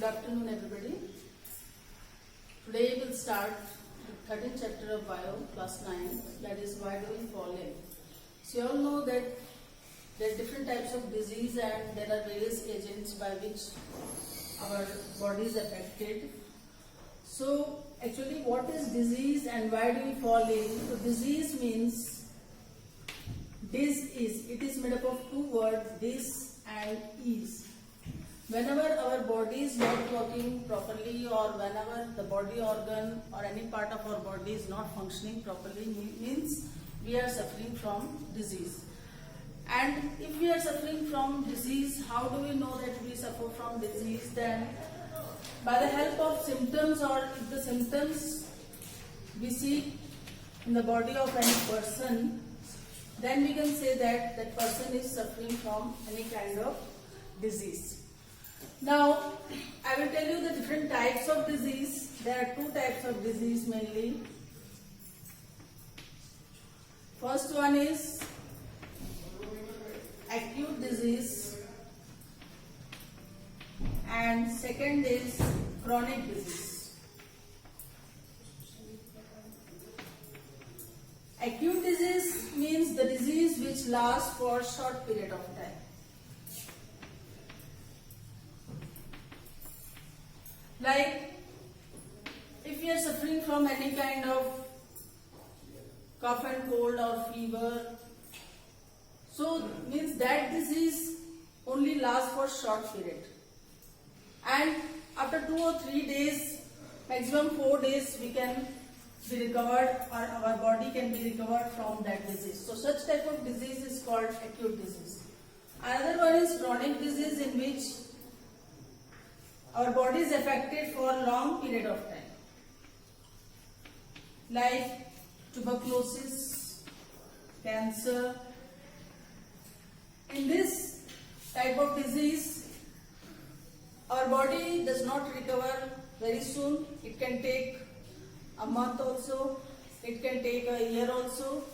afternoon, everybody. Today we will start the 13th chapter of Bio, class 9, that is why do we fall in. So you all know that there are different types of disease and there are various agents by which our body is affected. So actually what is disease and why do we fall in? So disease means dis-ease. It is made up of two words, dis and ease. Whenever our body is not working properly or whenever the body organ or any part of our body is not functioning properly, means we are suffering from disease. And if we are suffering from disease, how do we know that we suffer from disease? Then by the help of symptoms, or if the symptoms we see in the body of any person, then we can say that that person is suffering from any kind of disease. Now, I will tell you the different types of disease. There are two types of disease mainly. First one is acute disease and second is chronic disease. Acute disease means the disease which lasts for a short period of time. Like if you are suffering from any kind of cough and cold or fever, so means that disease only lasts for short period. And after 2 or 3 days, maximum 4 days, we can be recovered or our body can be recovered from that disease. So such type of disease is called acute disease. Another one is chronic disease, in which our body is affected for a long period of time, like tuberculosis, cancer. In this type of disease, our body does not recover very soon. It can take a month also, it can take a year also,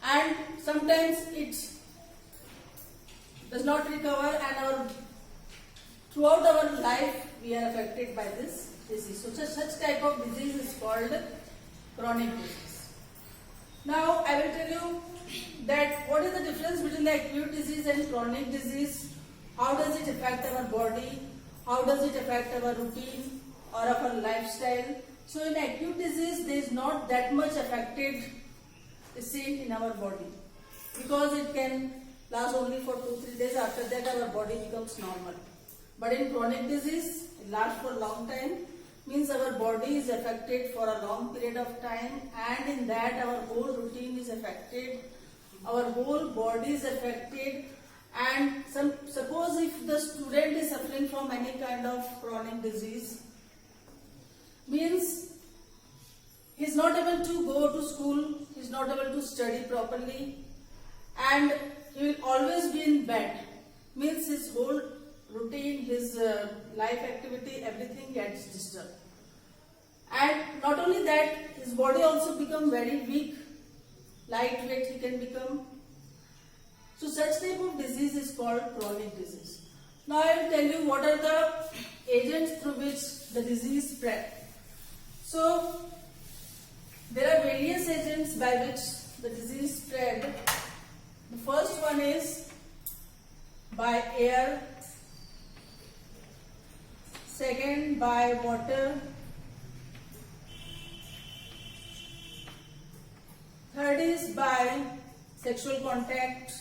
and sometimes it does not recover, and throughout our life we are affected by this disease. So such type of disease is called chronic disease. Now I will tell you that what is the difference between the acute disease and chronic disease. How does it affect our body? How does it affect our routine or our lifestyle? So in acute disease there is not that much affected seen in our body, because it can last only for 2-3 days. After that our body becomes normal. But in chronic disease, it lasts for a long time, means our body is affected for a long period of time, and in that our whole routine is affected, our whole body is affected. And suppose if the student is suffering from any kind of chronic disease, means he is not able to go to school, he is not able to study properly, and he will always be in bed, means his whole routine, his life activity, everything gets disturbed. And not only that, his body also become very weak, lightweight he can become. So such type of disease is called chronic disease. Now I will tell you what are the agents through which the disease spread. So there are various agents by which the disease spread. The first one is by air, second by water, third is by sexual contact,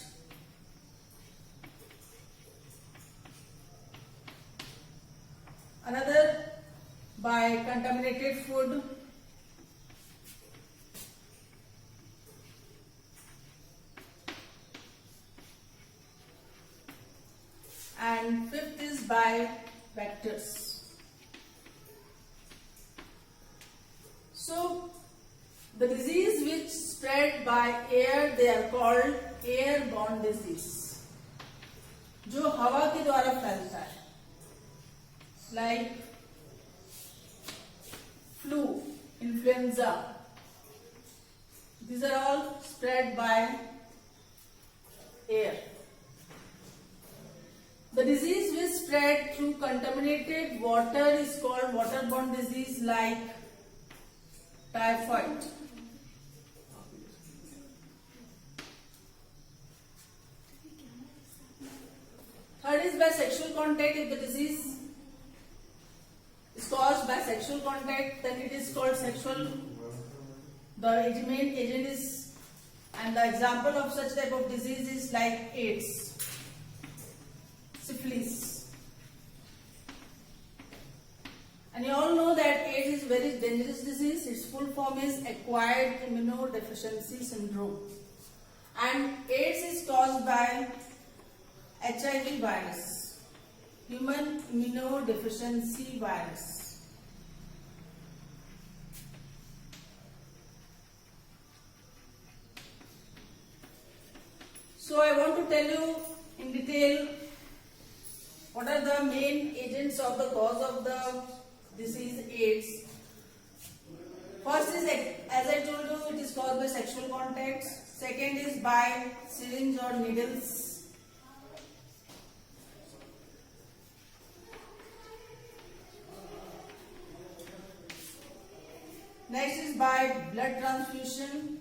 another by contaminated food, and fifth is by vectors. So the disease which spread by air, they are called airborne disease, जो हवा के द्वारा फैलता है, like flu, influenza. These are all spread by air. The disease which spread through contaminated water is called waterborne disease like typhoid. Third is by sexual contact. If the disease is caused by sexual contact, then it is called sexual. The main agent is, and the example of such type of disease is like AIDS, syphilis. And you all know that AIDS is a very dangerous disease. Its full form is acquired immunodeficiency syndrome. And AIDS is caused by HIV virus, human immunodeficiency virus. So I want to tell you in detail what are the main agents of the cause of the disease AIDS. First is, as I told you, it is caused by sexual contact. Second is by syringe or needles. Next is by blood transfusion.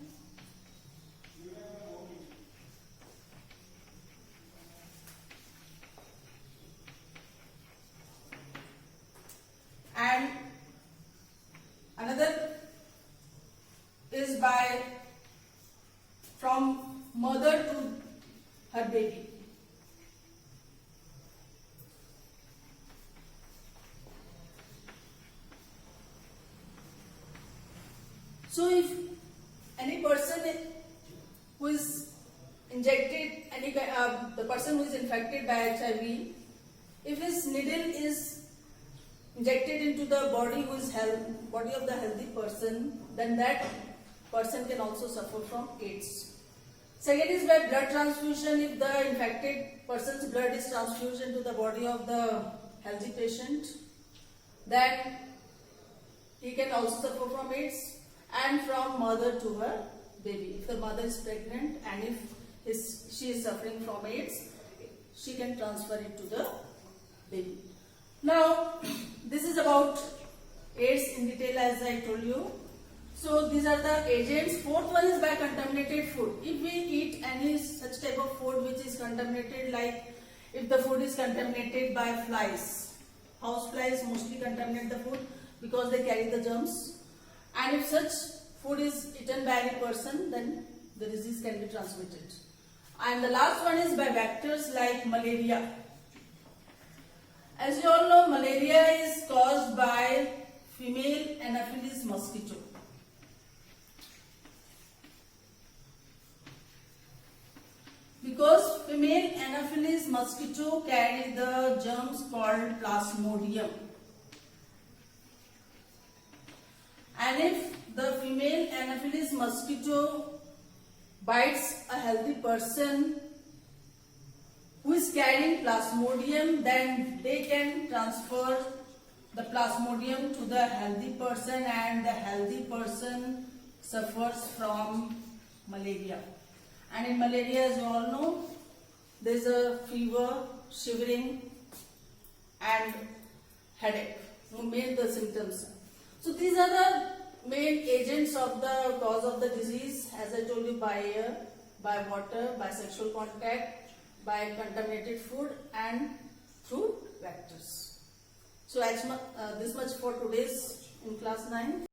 And another is by from mother to her baby. So if any person who is injected, the person who is infected by HIV, if his needle is injected into the body body of the healthy person, then that person can also suffer from AIDS. Second is by blood transfusion. If the infected person's blood is transfused into the body of the healthy patient, then he can also suffer from AIDS. And from mother to her baby. If the mother is pregnant and if she is suffering from AIDS, she can transfer it to the baby. Now, this is about AIDS in detail, as I told you. So these are the agents. Fourth one is by contaminated food. If we eat any such type of food which is contaminated, like if the food is contaminated by flies, house flies mostly contaminate the food because they carry the germs. And if such food is eaten by any person, then the disease can be transmitted. And the last one is by vectors like malaria. As you all know, malaria is caused by female Anopheles mosquito. Because female Anopheles mosquito carry the germs called Plasmodium. And if the female Anopheles mosquito bites a healthy person who is carrying Plasmodium, then they can transfer the Plasmodium to the healthy person and the healthy person suffers from malaria. And in malaria, as you all know, there is a fever, shivering and headache, main the symptoms. So these are the main agents of the cause of the disease, as I told you, by air, by water, by sexual contact, by contaminated food and through vectors. So this much for today's in class 9.